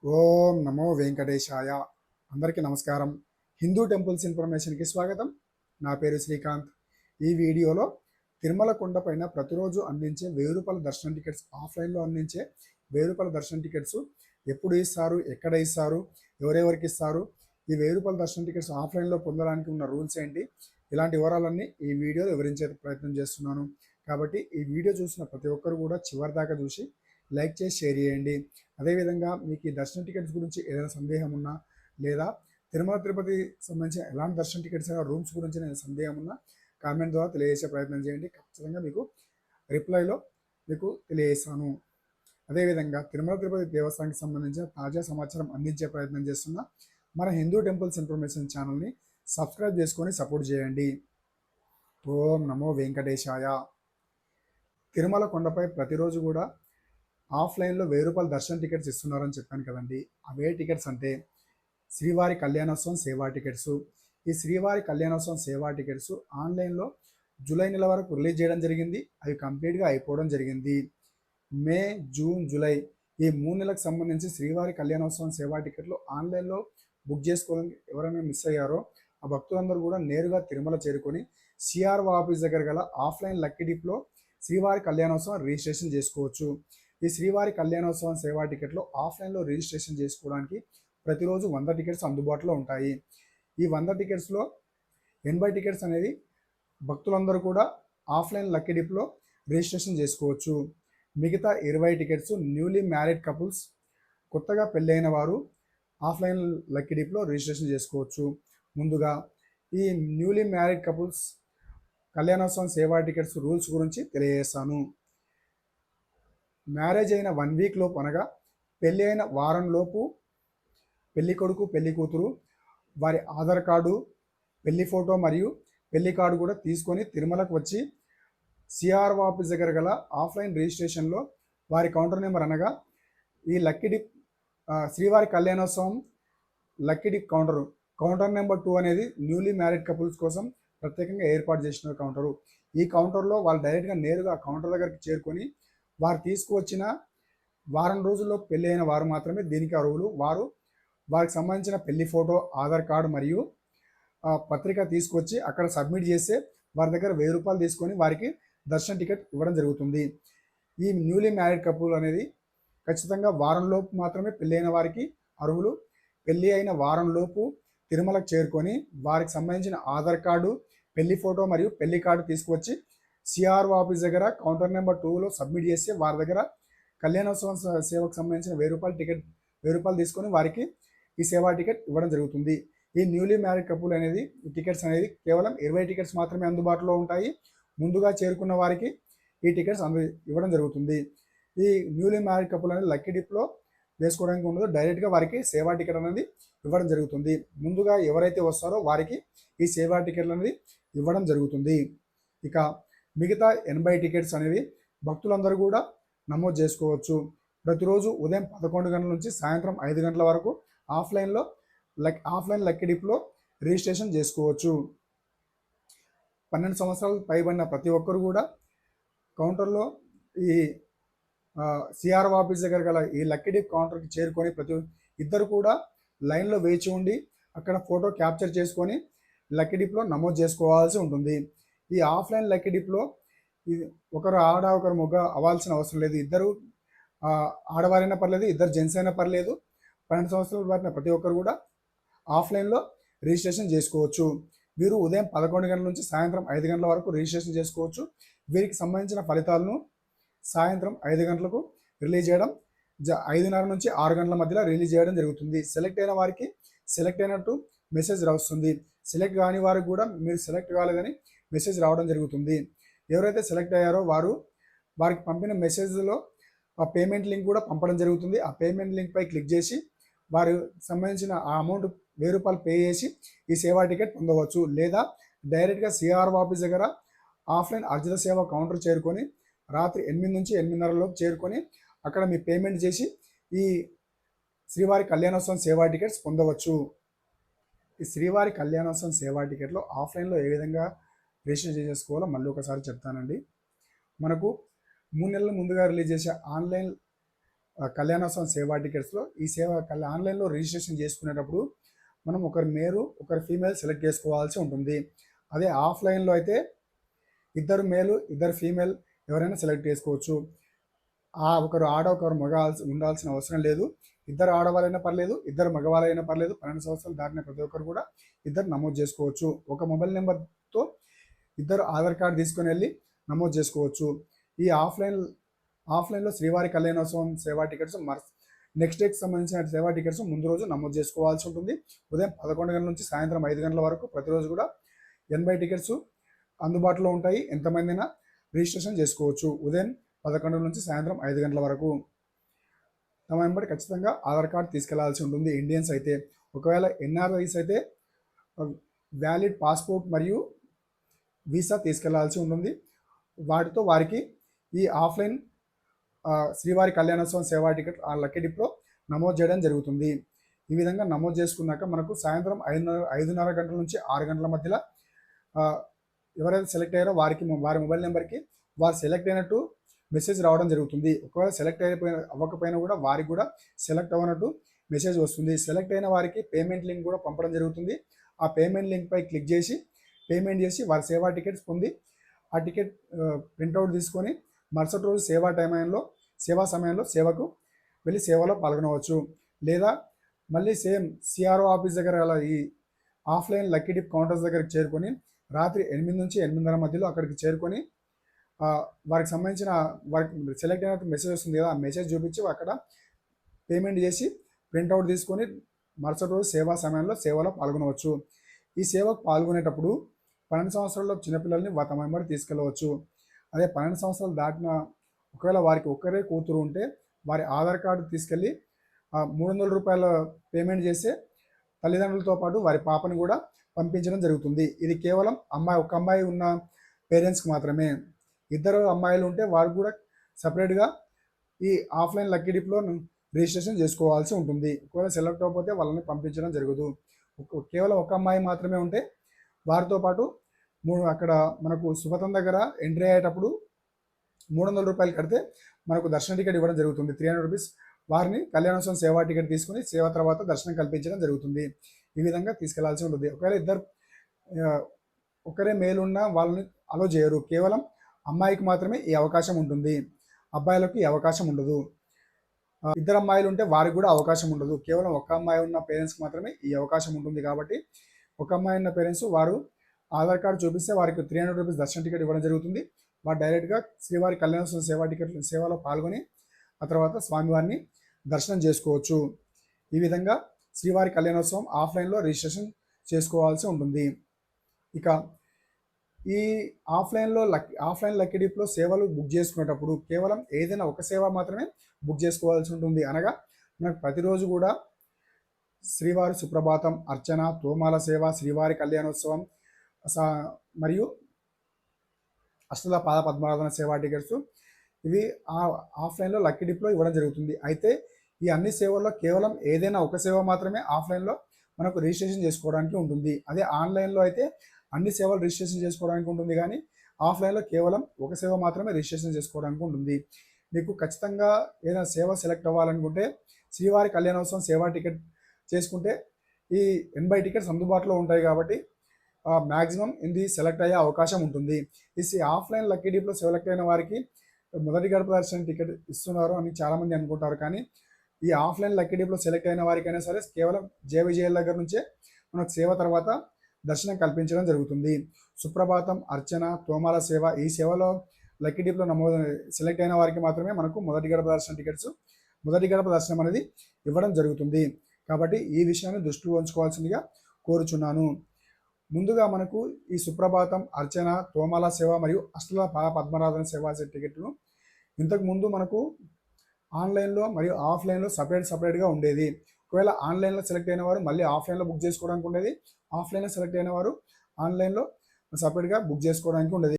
ఓం నమో వెంకటేశాయ. అందరికీ నమస్కారం. హిందూ టెంపుల్స్ ఇన్ఫర్మేషన్కి స్వాగతం. నా పేరు శ్రీకాంత్. ఈ వీడియోలో తిరుమల కొండపైన ప్రతిరోజు అందించే రూ. 1000 దర్శనం టికెట్స్, ఆఫ్లైన్లో అందించే రూ. 1000 దర్శనం టికెట్స్ ఎప్పుడు ఇస్తారు, ఎక్కడ ఇస్తారు, ఎవరెవరికి ఇస్తారు, ఈ రూ. 1000 దర్శనం టికెట్స్ ఆఫ్లైన్లో పొందడానికి ఉన్న రూల్స్ ఏంటి, ఇలాంటి వివరాలన్నీ ఈ వీడియోలో వివరించే ప్రయత్నం చేస్తున్నాను. కాబట్టి ఈ వీడియో చూసిన ప్రతి ఒక్కరు కూడా చివరి దాకా చూసి లైక్ చేసి షేర్ చేయండి. అదేవిధంగా మీకు ఈ దర్శన టికెట్స్ గురించి ఏదైనా సందేహం ఉన్నా, లేదా తిరుమల తిరుపతి సంబంధించిన ఎలాంటి దర్శన టికెట్స్ అయినా రూమ్స్ గురించి నేను సందేహం ఉన్నా కామెంట్ ద్వారా తెలియజేసే ప్రయత్నం చేయండి. ఖచ్చితంగా మీకు రిప్లైలో మీకు తెలియజేస్తాను. అదేవిధంగా తిరుమల తిరుపతి దేవస్థానానికి సంబంధించిన తాజా సమాచారం అందించే ప్రయత్నం చేస్తున్న మన హిందూ టెంపుల్స్ ఇన్ఫర్మేషన్ ఛానల్ని సబ్స్క్రైబ్ చేసుకొని సపోర్ట్ చేయండి. ఓం నమో వెంకటేశాయ. తిరుమల కొండపై ప్రతిరోజు కూడా ఆఫ్లైన్లో రూ. 1000 దర్శన టికెట్స్ ఇస్తున్నారని చెప్పాను కదండి. అవే టికెట్స్ అంటే శ్రీవారి కళ్యాణోత్సవం సేవా టికెట్స్. ఈ శ్రీవారి కళ్యాణోత్సవం సేవా టికెట్స్ ఆన్లైన్లో జూలై నెల వరకు రిలీజ్ చేయడం జరిగింది. అవి కంప్లీట్గా అయిపోవడం జరిగింది. మే, జూన్, జూలై ఈ 3 నెలలకు సంబంధించి శ్రీవారి కళ్యాణోత్సవం సేవా టికెట్లు ఆన్లైన్లో బుక్ చేసుకోవడానికి ఎవరైనా మిస్ అయ్యారో ఆ భక్తులందరూ కూడా నేరుగా తిరుమల చేరుకొని సిఆర్ఓ ఆఫీస్ దగ్గర గల ఆఫ్లైన్ లక్కీ డిప్లో శ్రీవారి కళ్యాణోత్సవం రిజిస్ట్రేషన్ చేసుకోవచ్చు. ఈ శ్రీవారి కళ్యాణోత్సవం సేవా టికెట్లో ఆఫ్లైన్లో రిజిస్ట్రేషన్ చేసుకోవడానికి ప్రతిరోజు 100 టికెట్స్ అందుబాటులో ఉంటాయి. ఈ 100 టికెట్స్లో 80 టికెట్స్ అనేది భక్తులందరూ కూడా ఆఫ్లైన్ లక్కీ డిప్లో రిజిస్ట్రేషన్ చేసుకోవచ్చు. మిగతా 20 టికెట్స్ న్యూలీ మ్యారీడ్ కపుల్స్, కొత్తగా పెళ్ళైన వారు ఆఫ్లైన్ లక్కీ డిప్లో రిజిస్ట్రేషన్ చేసుకోవచ్చు. ముందుగా ఈ న్యూలీ మ్యారీడ్ కపుల్స్ కళ్యాణోత్సవం సేవా టికెట్స్ రూల్స్ గురించి తెలియజేస్తాను. మ్యారేజ్ అయిన 1 వీక్ లోపు అనగా పెళ్ళి అయిన వారం లోపు పెళ్లి కొడుకు పెళ్లి కూతురు వారి ఆధార్ కార్డు, పెళ్లి ఫోటో మరియు పెళ్లి కార్డు కూడా తీసుకొని తిరుమలకు వచ్చి సిఆర్ఓ ఆఫీస్ దగ్గర గల ఆఫ్లైన్ రిజిస్ట్రేషన్లో వారి కౌంటర్ నెంబర్ అనగా ఈ లక్కీ డిప్ శ్రీవారి కళ్యాణోత్సవం లక్కీ డిప్ కౌంటర్ నెంబర్ 2 అనేది న్యూలీ మ్యారీడ్ కపుల్స్ కోసం ప్రత్యేకంగా ఏర్పాటు చేసిన కౌంటరు. ఈ కౌంటర్లో వాళ్ళు డైరెక్ట్గా నేరుగా కౌంటర్ దగ్గరికి చేరుకొని వారు తీసుకువచ్చిన వారం రోజుల్లో పెళ్ళి అయిన వారు మాత్రమే దీనికి అర్హులు. వారికి సంబంధించిన పెళ్లి ఫోటో, ఆధార్ కార్డు మరియు పత్రిక తీసుకొచ్చి అక్కడ సబ్మిట్ చేస్తే వారి దగ్గర రూ. 1000 తీసుకొని వారికి దర్శన టికెట్ ఇవ్వడం జరుగుతుంది. ఈ న్యూలీ మ్యారీడ్ కపుల్ అనేది ఖచ్చితంగా వారంలోపు మాత్రమే పెళ్ళి అయిన వారికి అర్హులు. పెళ్ళి అయిన వారంలోపు తిరుమలకు చేరుకొని వారికి సంబంధించిన ఆధార్ కార్డు, పెళ్లి ఫోటో మరియు పెళ్లి కార్డు తీసుకువచ్చి సిఆర్ఓ ఆఫీస్ దగ్గర కౌంటర్ నెంబర్ 2లో సబ్మిట్ చేసి వారి దగ్గర కళ్యాణోత్సవం సేవకు సంబంధించిన రూ. 1000 తీసుకొని వారికి ఈ సేవా టికెట్ ఇవ్వడం జరుగుతుంది. ఈ న్యూలీ మ్యారీడ్ కపుల్ అనేది ఈ టికెట్స్ అనేది కేవలం 20 టికెట్స్ మాత్రమే అందుబాటులో ఉంటాయి. ముందుగా చేరుకున్న వారికి ఈ టికెట్స్ ఇవ్వడం జరుగుతుంది. ఈ న్యూలీ మ్యారీడ్ కపుల్ అనేది లక్కీ డిప్లో వేసుకోవడానికి ఉండదు, డైరెక్ట్గా వారికి సేవా టికెట్ అనేది ఇవ్వడం జరుగుతుంది. ముందుగా ఎవరైతే వస్తారో వారికి ఈ సేవా టికెట్లు అనేది ఇవ్వడం జరుగుతుంది. ఇక మిగతా 80 టికెట్స్ అనేవి భక్తులందరూ కూడా నమోదు చేసుకోవచ్చు. ప్రతిరోజు ఉదయం 11 గంటల నుంచి సాయంత్రం 5 గంటల వరకు ఆఫ్లైన్ లక్కీ డిప్లో రిజిస్ట్రేషన్ చేసుకోవచ్చు. 12 సంవత్సరాలు పైబడిన ప్రతి ఒక్కరు కూడా కౌంటర్లో ఈ సిఆర్ఓ ఆఫీస్ దగ్గర గల ఈ లక్కీ డిప్ కౌంటర్కి చేరుకొని ప్రతి ఇద్దరు కూడా లైన్లో వేచి ఉండి అక్కడ ఫోటో క్యాప్చర్ చేసుకొని లక్కీ డిప్లో నమోదు చేసుకోవాల్సి ఉంటుంది. ఈ ఆఫ్లైన్ లక్కీ డిప్లో ఒకరు ఆడ ఒకరు మొగ్గ అవ్వాల్సిన అవసరం లేదు. ఇద్దరు ఆడవారైనా పర్లేదు, ఇద్దరు జెంట్స్ అయినా పర్లేదు. 12 సంవత్సరాలు దాటిన ప్రతి ఒక్కరు కూడా ఆఫ్లైన్లో రిజిస్ట్రేషన్ చేసుకోవచ్చు. వీరు ఉదయం 11 గంటల నుంచి సాయంత్రం 5 గంటల వరకు రిజిస్ట్రేషన్ చేసుకోవచ్చు. వీరికి సంబంధించిన ఫలితాలను సాయంత్రం 5 గంటలకు రిలీజ్ చేయడం 5:30 నుంచి 6 గంటల మధ్యలో రిలీజ్ చేయడం జరుగుతుంది. సెలెక్ట్ అయిన వారికి సెలెక్ట్ అయినట్టు మెసేజ్ వస్తుంది. సెలెక్ట్ కాని వారికి కూడా మీరు సెలెక్ట్ కాలేదని మెసేజ్ రావడం జరుగుతుంది. ఎవరైతే సెలెక్ట్ అయ్యారో వారికి పంపిన మెసేజ్లో ఆ పేమెంట్ లింక్ కూడా పంపడం జరుగుతుంది. ఆ పేమెంట్ లింక్పై క్లిక్ చేసి వారికి సంబంధించిన ఆ అమౌంట్ రూ. 1000 పే చేసి ఈ సేవా టికెట్ పొందవచ్చు. లేదా డైరెక్ట్గా సిఆర్ఓ ఆఫీస్ దగ్గర ఆఫ్లైన్ అర్జిత సేవ కౌంటర్ చేరుకొని రాత్రి 8 నుంచి 8:30 లోపు చేరుకొని అక్కడ మీ పేమెంట్ చేసి ఈ శ్రీవారి కళ్యాణోత్సవం సేవా టికెట్స్ పొందవచ్చు. ఈ శ్రీవారి కళ్యాణోత్సవం సేవా టికెట్లో ఆఫ్లైన్లో ఏ విధంగా రిజిస్టర్ చేసుకోవాలో మళ్ళీ ఒకసారి చెప్తానండి. మనకు 3 నెలల ముందుగా రిలీజ్ చేసే ఆన్లైన్ కళ్యాణోత్సవం సేవా టికెట్స్లో ఈ ఆన్లైన్లో రిజిస్ట్రేషన్ చేసుకునేటప్పుడు మనం ఒకరి మేలు ఒకరి ఫీమేల్ సెలెక్ట్ చేసుకోవాల్సి ఉంటుంది. అదే ఆఫ్లైన్లో అయితే ఇద్దరు మేలు ఇద్దరు ఫీమేల్ ఎవరైనా సెలెక్ట్ చేసుకోవచ్చు. ఒకరు ఆడ ఒకరు మగ ఉండాల్సిన అవసరం లేదు. ఇద్దరు ఆడవాళ్ళైనా పర్లేదు, ఇద్దరు మగవాళ్ళైనా పర్లేదు. 12 సంవత్సరాలు దాటిన ప్రతి ఒక్కరు కూడా ఇద్దరు నమోదు చేసుకోవచ్చు. ఒక మొబైల్ నెంబర్తో ఇద్దరు ఆధార్ కార్డు తీసుకొని వెళ్ళి నమోదు చేసుకోవచ్చు. ఈ ఆఫ్లైన్లో శ్రీవారి కళ్యాణోత్సవం సేవా టికెట్స్ నెక్స్ట్ డేకి సంబంధించిన సేవా టికెట్స్ ముందు రోజు నమోదు చేసుకోవాల్సి ఉంటుంది. ఉదయం 11 గంటల నుంచి సాయంత్రం 5 గంటల వరకు ప్రతిరోజు కూడా 80 టికెట్స్ అందుబాటులో ఉంటాయి. ఎంతమంది అయినా రిజిస్ట్రేషన్ చేసుకోవచ్చు. ఉదయం 11 నుంచి సాయంత్రం 5 గంటల వరకు. తమ వెంబడి ఖచ్చితంగా ఆధార్ కార్డు తీసుకెళ్లాల్సి ఉంటుంది ఇండియన్స్ అయితే. ఒకవేళ ఎన్ఆర్ఐస్ అయితే వ్యాలిడ్ పాస్పోర్ట్ మరియు వీసా తీసుకెళ్లాల్సి ఉంటుంది. వాటితో వారికి ఈ ఆఫ్లైన్ శ్రీవారి కళ్యాణోత్సవం సేవా టికెట్ ఆ లక్కీ డిప్లో నమోదు చేయడం జరుగుతుంది. ఈ విధంగా నమోదు చేసుకున్నాక మనకు సాయంత్రం 5:30 గంటల నుంచి 6 గంటల మధ్యలో ఎవరైతే సెలెక్ట్ అయ్యారో వారి మొబైల్ నెంబర్కి వారు సెలెక్ట్ అయినట్టు మెసేజ్ రావడం జరుగుతుంది. ఒకవేళ సెలెక్ట్ అవ్వకపోయినా కూడా వారికి కూడా సెలెక్ట్ అవ్వనట్టు మెసేజ్ వస్తుంది. సెలెక్ట్ అయిన వారికి పేమెంట్ లింక్ కూడా పంపడం జరుగుతుంది. ఆ పేమెంట్ లింక్పై క్లిక్ చేసి పేమెంట్ చేసి వారి సేవా టికెట్స్ పొంది ఆ టికెట్ ప్రింట్అవుట్ తీసుకొని మరుసటి రోజు సేవా సమయంలో సేవకు వెళ్ళి సేవలో పాల్గొనవచ్చు. లేదా మళ్ళీ సేమ్ సిఆర్ఓ ఆఫీస్ దగ్గర అలా ఈ ఆఫ్లైన్ లక్కీ డిప్ కౌంటర్స్ దగ్గరికి చేరుకొని రాత్రి 8 నుంచి 8:30 మధ్యలో అక్కడికి చేరుకొని వారికి సంబంధించిన వారికి సెలెక్ట్ అయినట్టు మెసేజ్ వస్తుంది కదా, ఆ మెసేజ్ చూపించి అక్కడ పేమెంట్ చేసి ప్రింట్అవుట్ తీసుకొని మరుసటి రోజు సేవా సమయంలో సేవలో పాల్గొనవచ్చు. ఈ సేవకు పాల్గొనేటప్పుడు 12 సంవత్సరాల చిన్నపిల్లల్ని తమ వెంబడి తీసుకెళ్ళవచ్చు. అదే 12 సంవత్సరాలు దాటిన ఒకవేళ వారికి ఒక్కరే కూతురు ఉంటే వారి ఆధార్ కార్డు తీసుకెళ్ళి 300 రూపాయల పేమెంట్ చేసే తల్లిదండ్రులతో పాటు వారి పాపని కూడా పంపించడం జరుగుతుంది. ఇది కేవలం ఒక అమ్మాయి ఉన్న పేరెంట్స్కి మాత్రమే. ఇద్దరు అమ్మాయిలు ఉంటే వారు కూడా సపరేట్గా ఈ ఆఫ్లైన్ లక్కీ డిప్లో రిజిస్ట్రేషన్ చేసుకోవాల్సి ఉంటుంది. ఒకవేళ సెలెక్ట్ అవ్వకపోతే వాళ్ళని పంపించడం జరగదు. కేవలం ఒక అమ్మాయి మాత్రమే ఉంటే వారితో పాటు అక్కడ మనకు సుపథం దగ్గర ఎంట్రీ అయ్యేటప్పుడు 300 రూపాయలు కడితే మనకు దర్శన టికెట్ ఇవ్వడం జరుగుతుంది. 300 రూపీస్ వారిని కళ్యాణోత్సవం సేవా టికెట్ తీసుకుని సేవ తర్వాత దర్శనం కల్పించడం జరుగుతుంది. ఈ విధంగా తీసుకెళ్లాల్సి ఉంటుంది. ఒకవేళ ఒకరే మేలున్నా వాళ్ళని అలో చేయరు. కేవలం అమ్మాయికి మాత్రమే ఈ అవకాశం ఉంటుంది. అబ్బాయిలకు ఈ అవకాశం ఉండదు. ఇద్దరు అమ్మాయిలు ఉంటే వారికి కూడా అవకాశం ఉండదు. కేవలం ఒక అమ్మాయి ఉన్న పేరెంట్స్కి మాత్రమే ఈ అవకాశం ఉంటుంది. కాబట్టి ఒక అమ్మాయి ఉన్న పేరెంట్స్ వారు ఆధార్ కార్డు చూపిస్తే వారికి 300 రూపీస్ దర్శన టికెట్ ఇవ్వడం జరుగుతుంది. వారు డైరెక్ట్గా శ్రీవారి కళ్యాణోత్సవం సేవా టికెట్ సేవలో పాల్గొని ఆ తర్వాత స్వామివారిని దర్శనం చేసుకోవచ్చు. ఈ విధంగా శ్రీవారి కళ్యాణోత్సవం ఆఫ్లైన్లో రిజిస్ట్రేషన్ చేసుకోవాల్సి ఉంటుంది. ఇక ఈ ఆఫ్లైన్ లక్కీ డిప్లో సేవలు బుక్ చేసుకునేటప్పుడు కేవలం ఏదైనా ఒక సేవ మాత్రమే బుక్ చేసుకోవాల్సి ఉంటుంది. అనగా మనకు ప్రతిరోజు కూడా శ్రీవారి సుప్రభాతం, అర్చన, తోమాల సేవ, శ్రీవారి కళ్యాణోత్సవం మరియు అష్టల పాద పద్మారాధన సేవా టికెట్స్ ఇవి ఆఫ్లైన్లో లక్కీ డిప్లో ఇవ్వడం జరుగుతుంది. అయితే ఈ అన్ని సేవల్లో కేవలం ఏదైనా ఒక సేవ మాత్రమే ఆఫ్లైన్లో మనకు రిజిస్ట్రేషన్ చేసుకోవడానికి ఉంటుంది. అదే ఆన్లైన్లో అయితే అన్ని సేవలు రిజిస్ట్రేషన్ చేసుకోవడానికి ఉంటుంది, కానీ ఆఫ్లైన్లో కేవలం ఒక సేవ మాత్రమే రిజిస్ట్రేషన్ చేసుకోవడానికి ఉంటుంది. మీకు ఖచ్చితంగా ఏదైనా సేవ సెలెక్ట్ అవ్వాలనుకుంటే శ్రీవారి కళ్యాణోత్సవం సేవా టికెట్ చేసుకుంటే ఈ 80 టికెట్స్ అందుబాటులో ఉంటాయి. కాబట్టి మ్యాక్సిమం ఇది సెలెక్ట్ అయ్యే అవకాశం ఉంటుంది. ఈ ఆఫ్లైన్ లక్కీ డిప్లో సెలెక్ట్ అయిన వారికి మొదటి గడప దర్శనం టికెట్ ఇస్తున్నారు అని చాలామంది అనుకుంటారు. కానీ ఈ ఆఫ్లైన్ లక్కీ డిప్లో సెలెక్ట్ అయిన వారికైనా సరే కేవలం జేవిజేఎల్ దగ్గర నుంచే మనకు సేవ తర్వాత దర్శనం కల్పించడం జరుగుతుంది. సుప్రభాతం, అర్చన, తోమాల సేవ ఈ సేవలో లక్కీ డిప్లో సెలెక్ట్ అయిన వారికి మాత్రమే మనకు మొదటి గడప దర్శనం అనేది ఇవ్వడం జరుగుతుంది. కాబట్టి ఈ విషయాన్ని దృష్టిలో ఉంచుకోవాల్సిందిగా కోరుచున్నాను. ముందుగా మనకు ఈ సుప్రభాతం, అర్చన, తోమాల సేవ మరియు అష్టల పద్మనాభన సేవా టికెట్ను ఇంతకుముందు మనకు ఆన్లైన్లో మరియు ఆఫ్లైన్లో సపరేట్గా ఉండేది. ఒకవేళ ఆన్లైన్లో సెలెక్ట్ అయిన వారు మళ్ళీ ఆఫ్లైన్లో బుక్ చేసుకోవడానికి ఉండేది. ఆఫ్లైన్లో సెలెక్ట్ అయిన వారు ఆన్లైన్లో సపరేట్గా బుక్ చేసుకోవడానికి ఉండేది.